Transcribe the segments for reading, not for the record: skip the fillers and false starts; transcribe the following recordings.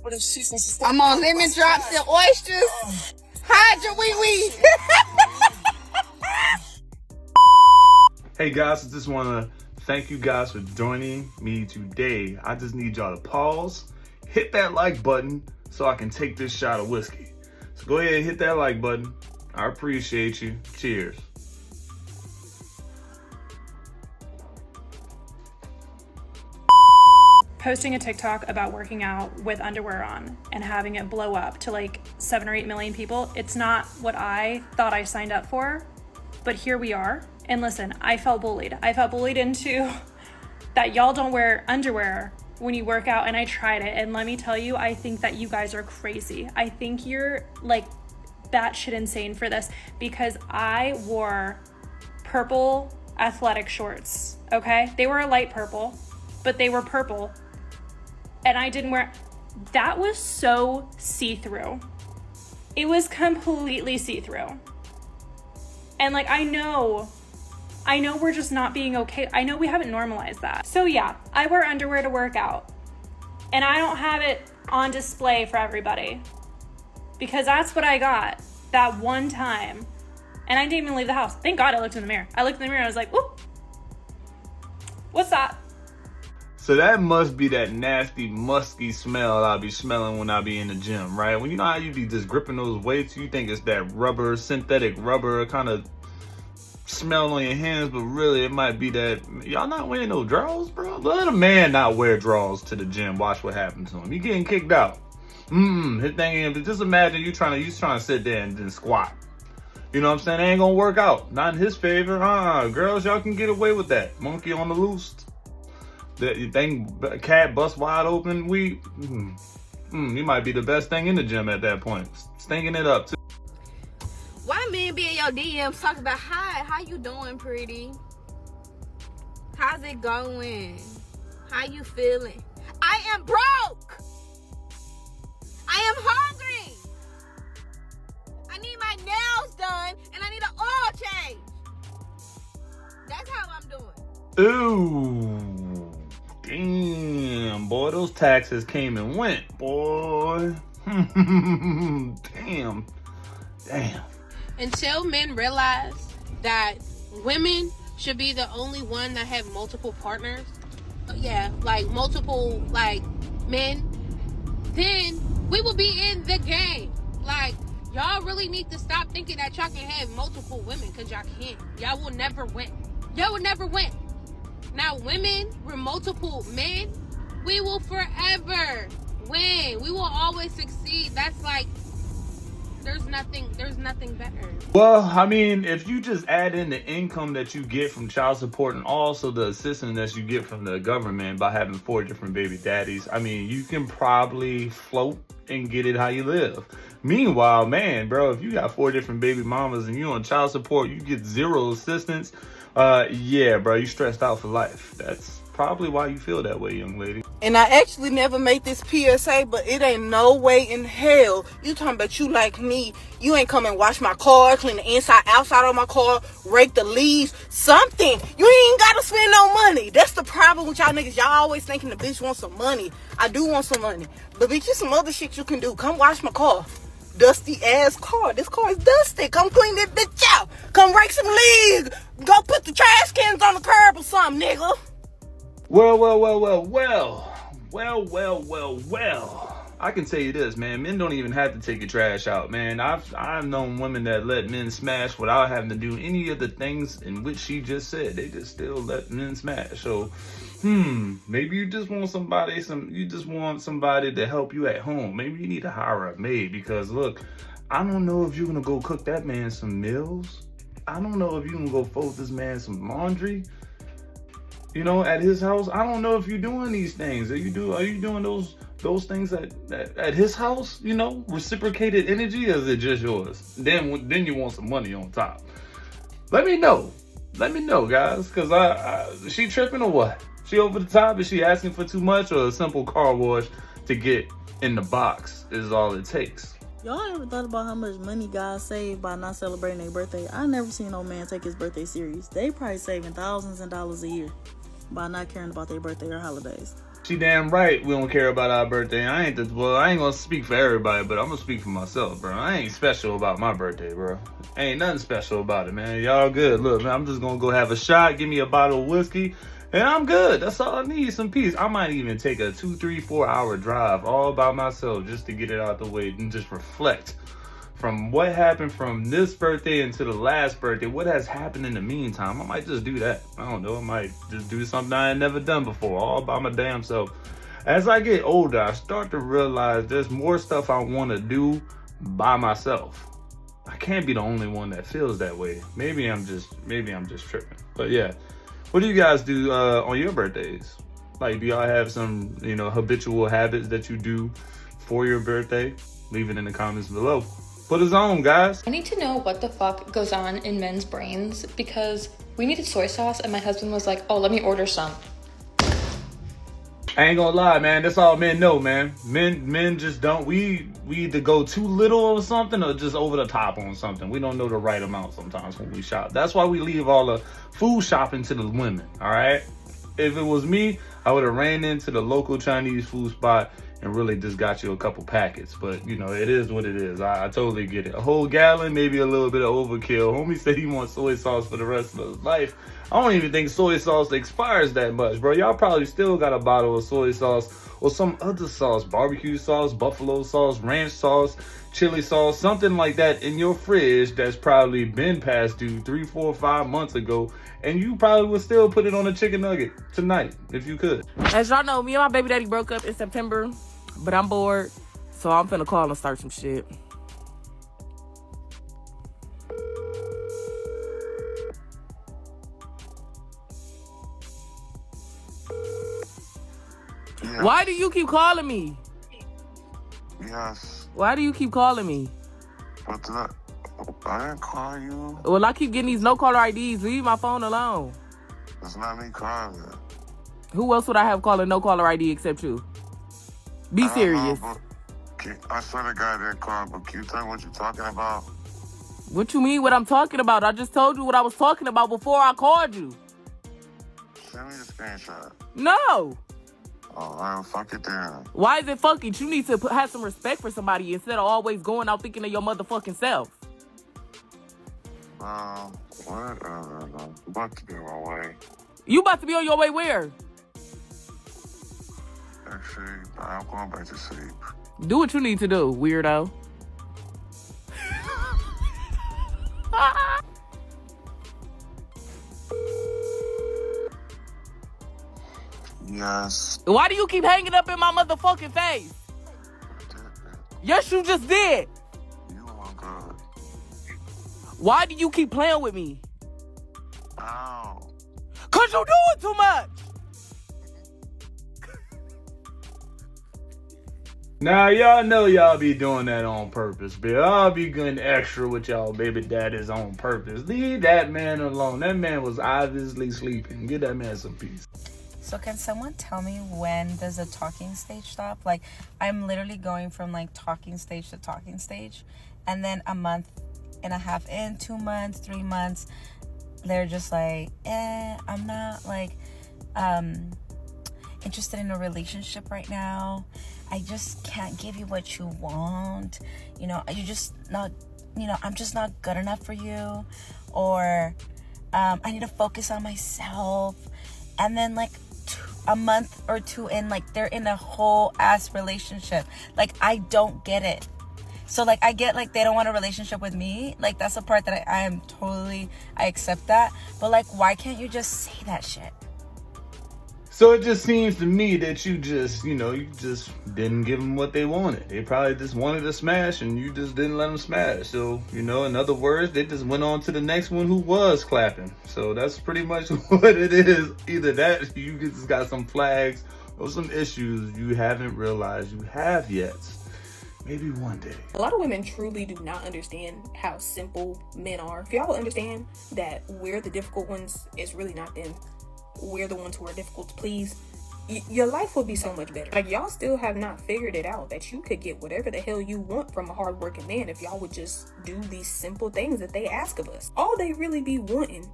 I'm on lemon drops and oysters. Hide your wee wee. Hey guys, I just want to thank you guys for joining me today. I just need y'all to pause, hit that like button so I can take this shot of whiskey. So go ahead and hit that like button. I appreciate you. Cheers. Posting a TikTok about working out with underwear on and having it blow up to like 7 or 8 million people, it's not what I thought I signed up for, but here we are. And listen, I felt bullied. I felt bullied into that y'all don't wear underwear when you work out, and I tried it, and let me tell you, I think that you guys are crazy. I think you're like batshit insane for this, because I wore purple athletic shorts, okay? They were a light purple, but they were purple. And I didn't wear, that was so see-through. It was completely see-through. And like, I know we're just not being okay. I know we haven't normalized that. So yeah, I wear underwear to work out. And I don't have it on display for everybody, because that's what I got that one time. And I didn't even leave the house. Thank God I looked in the mirror. I looked in the mirror and I was like, whoop, what's that? So that must be that nasty, musky smell I'll be smelling when I be in the gym, right? When you know how you be just gripping those weights, you think it's that rubber, synthetic rubber kind of smell on your hands, but really it might be that y'all not wearing no drawers, bro. Let a man not wear drawers to the gym. Watch what happens to him. You getting kicked out. His thing is, but just imagine you trying to sit there and then squat. You know what I'm saying? It ain't gonna work out. Not in his favor. Girls, y'all can get away with that. Monkey on the loose. That thing, cat bust wide open. You might be the best thing in the gym at that point. Stinking it up too. Why men be in your DMs talking about, hi, how you doing, pretty? How's it going? How you feeling? I am broke. I am hungry. I need my nails done and I need an oil change. That's how I'm doing. Ooh. Damn, boy, those taxes came and went, boy. Damn. Until men realize that women should be the only one that have multiple partners, like multiple like men, then we will be in the game. Like, y'all really need to stop thinking that y'all can have multiple women, because y'all can't. Y'all will never win. Now, women with multiple men, we will forever win. We will always succeed. That's like, there's nothing better. Well, I mean, if you just add in the income that you get from child support and also the assistance that you get from the government by having 4 different baby daddies, I mean, you can probably float and get it how you live. Meanwhile, man, bro, if you got 4 different baby mamas and you on child support, you get 0 assistance. Yeah, bro, you stressed out for life. That's probably why you feel that way, young lady. And I actually never made this PSA, but it ain't no way in hell you talking about you like me. You ain't come and wash my car, clean the inside, outside of my car, rake the leaves, something. You ain't gotta spend no money. That's the problem with y'all niggas. Y'all always thinking the bitch wants some money. I do want some money. But bitch, there's some other shit you can do. Come wash my car. Dusty ass car. This car is dusty. Come clean this bitch out. Come rake some leaves. Go put the trash cans on the curb or something, nigga. Well. I can tell you this, man. Men don't even have to take your trash out, man. I've known women that let men smash without having to do any of the things in which she just said. They just still let men smash. So, maybe you just want somebody to help you at home. Maybe you need to hire a maid, because look, I don't know if you're gonna go cook that man some meals. I don't know if you can go fold this man some laundry, you know, at his house. I don't know if you're doing these things. Are you doing those things at his house? You know, reciprocated energy, or is it just yours? Then you want some money on top. Let me know, guys, because she tripping or what? She over the top? Is she asking for too much, or a simple car wash to get in the box is all it takes? Y'all ever thought about how much money guys save by not celebrating their birthday? I never seen no man take his birthday serious. They probably saving thousands of dollars a year by not caring about their birthday or holidays. She damn right we don't care about our birthday. I ain't gonna speak for everybody, but I'm gonna speak for myself, bro. I ain't special about my birthday, bro. Ain't nothing special about it, man. Y'all good. Look, man, I'm just gonna go have a shot, give me a bottle of whiskey, and I'm good. That's all I need, some peace. I might even take a 2, 3, 4 hour drive all by myself just to get it out the way and just reflect from what happened from this birthday into the last birthday. What has happened in the meantime? I might just do that. I don't know. I might just do something I ain't never done before, all by my damn self. As I get older, I start to realize there's more stuff I want to do by myself. I can't be the only one that feels that way. Maybe I'm just tripping. But yeah, what do you guys do on your birthdays? Like, do y'all have some, habitual habits that you do for your birthday? Leave it in the comments below. Put us on, guys. I need to know what the fuck goes on in men's brains, because we needed soy sauce and my husband was like, oh, let me order some. I ain't gonna lie, man. That's all men know, man. Men just don't. We either go too little or something or just over the top on something. We don't know the right amount sometimes when we shop. That's why we leave all the food shopping to the women, all right? If it was me, I would have ran into the local Chinese food spot and really just got you a couple packets. But, it is what it is. I totally get it. A whole gallon, maybe a little bit of overkill. Homie said he wants soy sauce for the rest of his life. I don't even think soy sauce expires that much, bro. Y'all probably still got a bottle of soy sauce or some other sauce, barbecue sauce, buffalo sauce, ranch sauce, chili sauce, something like that in your fridge that's probably been past due 3, 4, 5 months ago, and you probably would still put it on a chicken nugget tonight if you could. As y'all know, me and my baby daddy broke up in September, but I'm bored, so I'm finna call and start some shit. Yes. Why do you keep calling me? Yes. Why do you keep calling me? What did I didn't call you. Well, I keep getting these no caller IDs. Leave my phone alone. It's not me calling. Who else would I have calling no caller ID except you? Be serious. I swear to God that call, but can you tell me what you're talking about? What you mean what I'm talking about? I just told you what I was talking about before I called you. Send me the screenshot. No. Oh, well, fuck it then. Why is it fucking? You need to have some respect for somebody instead of always going out thinking of your motherfucking self. Whatever. I'm about to be on my way. You about to be on your way where? Actually, I'm going back to sleep. Do what you need to do, weirdo. Yes. Why do you keep hanging up in my motherfucking face? Yes, you just did. You are good. Why do you keep playing with me? Ow. Cause you doing too much. Now, y'all know y'all be doing that on purpose, but y'all be getting extra with y'all baby daddies on purpose. Leave that man alone. That man was obviously sleeping. Give that man some peace. So can someone tell me when does the talking stage stop? Like, I'm literally going from like talking stage to talking stage, and then a month and a half in, 2 months, 3 months, they're just like, I'm not like interested in a relationship right now. I just can't give you what you want. You're just not, I'm just not good enough for you. Or I need to focus on myself. And then like a month or two in, like they're in a whole ass relationship. Like, I don't get it. So like, I get like they don't want a relationship with me. Like, that's the part that I accept that. But like, why can't you just say that shit? So it just seems to me that you just didn't give them what they wanted. They probably just wanted to smash and you just didn't let them smash. So, in other words, they just went on to the next one who was clapping. So that's pretty much what it is. Either that, you just got some flags or some issues you haven't realized you have yet. Maybe one day. A lot of women truly do not understand how simple men are. If y'all understand that we're the difficult ones, it's really not them. We're the ones who are difficult to please. Your life will be so much better. Like, y'all still have not figured it out that you could get whatever the hell you want from a hardworking man if y'all would just do these simple things that they ask of us. All they really be wanting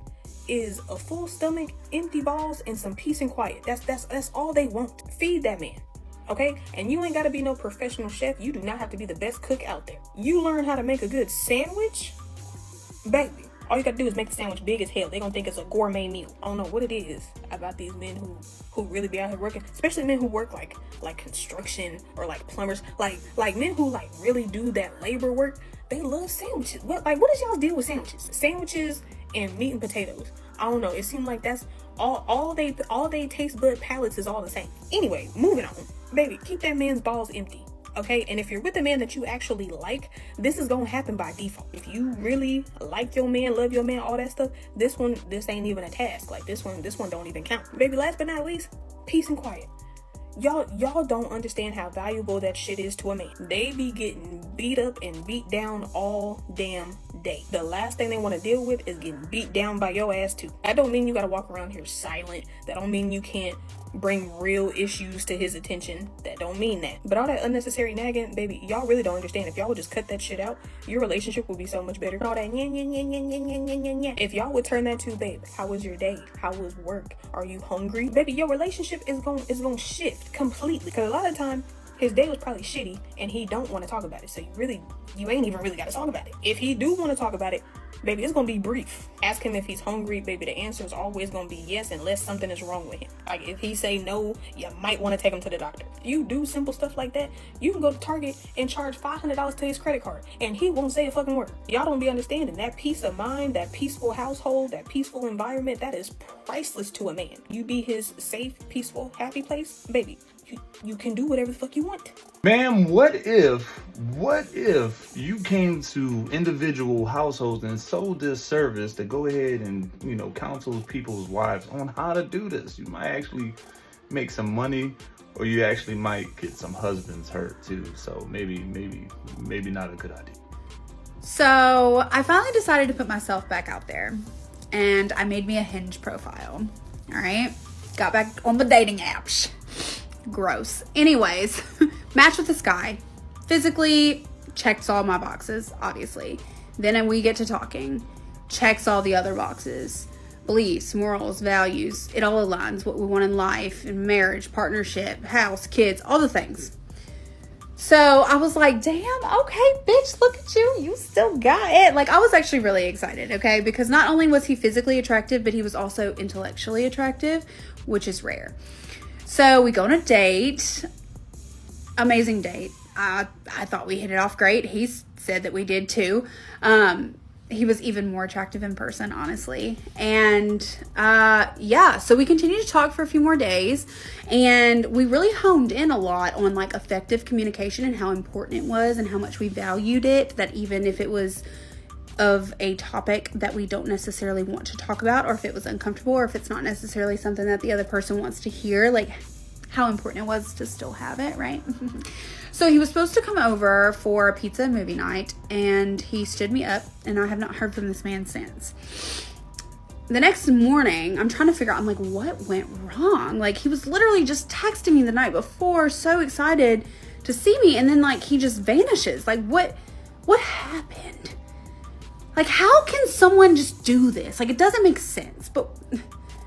is a full stomach, empty balls, and some peace and quiet. That's all they want. Feed that man. Okay? And you ain't gotta be no professional chef. You do not have to be the best cook out there. You learn how to make a good sandwich, baby. All you gotta do is make the sandwich big as hell. They gonna think it's a gourmet meal. I don't know what it is about these men who really be out here working, especially men who work like construction or like plumbers, like men who like really do that labor work. They love sandwiches. What is y'all's deal with sandwiches? Sandwiches and meat and potatoes. I don't know. It seems like that's all they taste bud palates is all the same. Anyway, moving on. Baby, keep that man's balls empty. Okay, and if you're with a man that you actually like, this is gonna happen by default. If you really like your man, love your man, all that stuff, this ain't even a task. Like this one don't even count. Baby, last but not least, peace and quiet. Y'all don't understand how valuable that shit is to a man. They be getting beat up and beat down all damn day. The last thing they want to deal with is getting beat down by your ass too. That don't mean you gotta walk around here silent. That don't mean you can't bring real issues to his attention. That don't mean that. But all that unnecessary nagging, baby, y'all really don't understand. If y'all would just cut that shit out, your relationship would be so much better. All that if y'all would turn that to, babe, how was your day? How was work? Are you hungry? Baby, your relationship is gonna shift completely. Because a lot of the time, his day was probably shitty and he don't want to talk about it. So you ain't even really got to talk about it. If he do want to talk about it, baby, it's going to be brief. Ask him if he's hungry, baby. The answer is always going to be yes, unless something is wrong with him. Like if he say no, you might want to take him to the doctor. If you do simple stuff like that, you can go to Target and charge $500 to his credit card and he won't say a fucking word. Y'all don't be understanding that peace of mind, that peaceful household, that peaceful environment, that is priceless to a man. You be his safe, peaceful, happy place, baby. You can do whatever the fuck you want. Man, what if you came to individual households and sold this service to go ahead and, counsel people's wives on how to do this? You might actually make some money, or you actually might get some husbands hurt too. So maybe not a good idea. So I finally decided to put myself back out there, and I made me a Hinge profile. All right, got back on the dating apps. Gross. Anyways, match with this guy. Physically checks all my boxes, obviously. Then we get to talking. Checks all the other boxes. Beliefs, morals, values. It all aligns what we want in life, in marriage, partnership, house, kids, all the things. So I was like, damn, okay, bitch, look at you. You still got it. Like, I was actually really excited, okay? Because not only was he physically attractive, but he was also intellectually attractive, which is rare. So we go on a date. Amazing date. I thought we hit it off great. He said that we did too. He was even more attractive in person, honestly. And so we continued to talk for a few more days, and we really honed in a lot on like effective communication and how important it was and how much we valued it, that even if it was of a topic that we don't necessarily want to talk about, or if it was uncomfortable, or if it's not necessarily something that the other person wants to hear, like how important it was to still have it, right? So he was supposed to come over for a pizza and movie night, and he stood me up, and I have not heard from this man since. The next morning, I'm trying to figure out, I'm like, what went wrong? Like, he was literally just texting me the night before, so excited to see me, and then like he just vanishes. Like, what happened? Like, how can someone just do this? Like, it doesn't make sense, but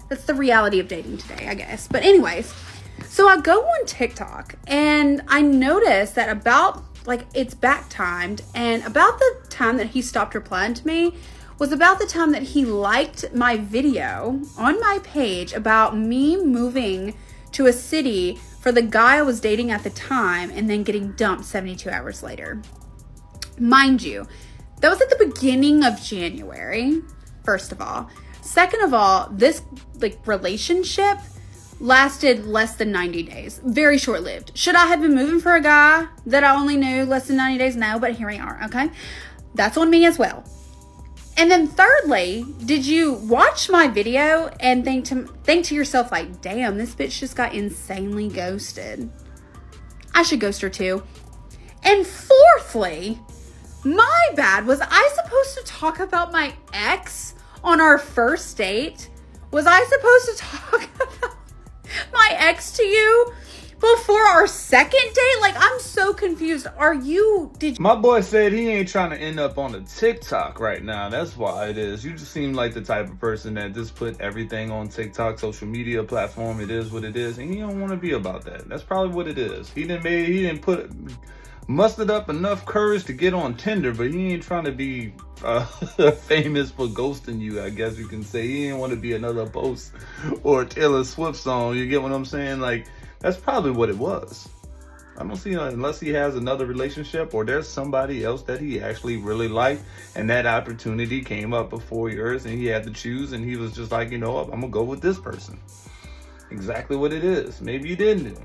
that's the reality of dating today, I guess. But anyways, so I go on TikTok and I notice that about, like, it's back timed, and about the time that he stopped replying to me was about the time that he liked my video on my page about me moving to a city for the guy I was dating at the time and then getting dumped 72 hours later. Mind you, that was at the beginning of January, first of all. Second of all, this relationship lasted less than 90 days. Very short-lived. Should I have been moving for a guy that I only knew less than 90 days? No, but here we are, okay? That's on me as well. And then thirdly, did you watch my video and think to yourself, like, damn, this bitch just got insanely ghosted. I should ghost her too. And fourthly, my bad. Was I supposed to talk about my ex on our first date? Was I supposed to talk about my ex to you? before our second date? Like, I'm so confused. My boy said he ain't trying to end up on a TikTok right now. That's why it is. You just seem like the type of person that just put everything on TikTok, social media platform. It is what it is, and he don't want to be about that. That's probably what it is. He didn't mustered up enough courage to get on Tinder, but he ain't trying to be famous for ghosting you, I guess you can say. He didn't want to be another Post or Taylor Swift song. You get what I'm saying? Like, that's probably what it was. I don't see, unless he has another relationship or there's somebody else that he actually really liked and that opportunity came up before yours and he had to choose and he was just like, you know what, I'm gonna go with this person. Exactly what it is. Maybe you didn't,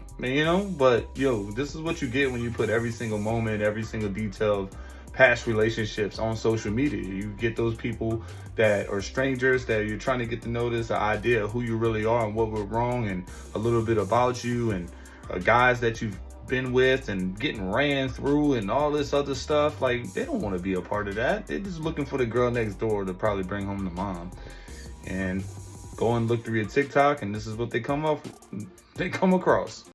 but this is what you get when you put every single moment, every single detail of past relationships on social media. You get those people that are strangers that you're trying to get to know this idea of who you really are and what went wrong and a little bit about you, and guys that you've been with and getting ran through and all this other stuff. Like, they don't want to be a part of that. They're just looking for the girl next door to probably bring home the mom. And go and look through your TikTok, and this is what they come across.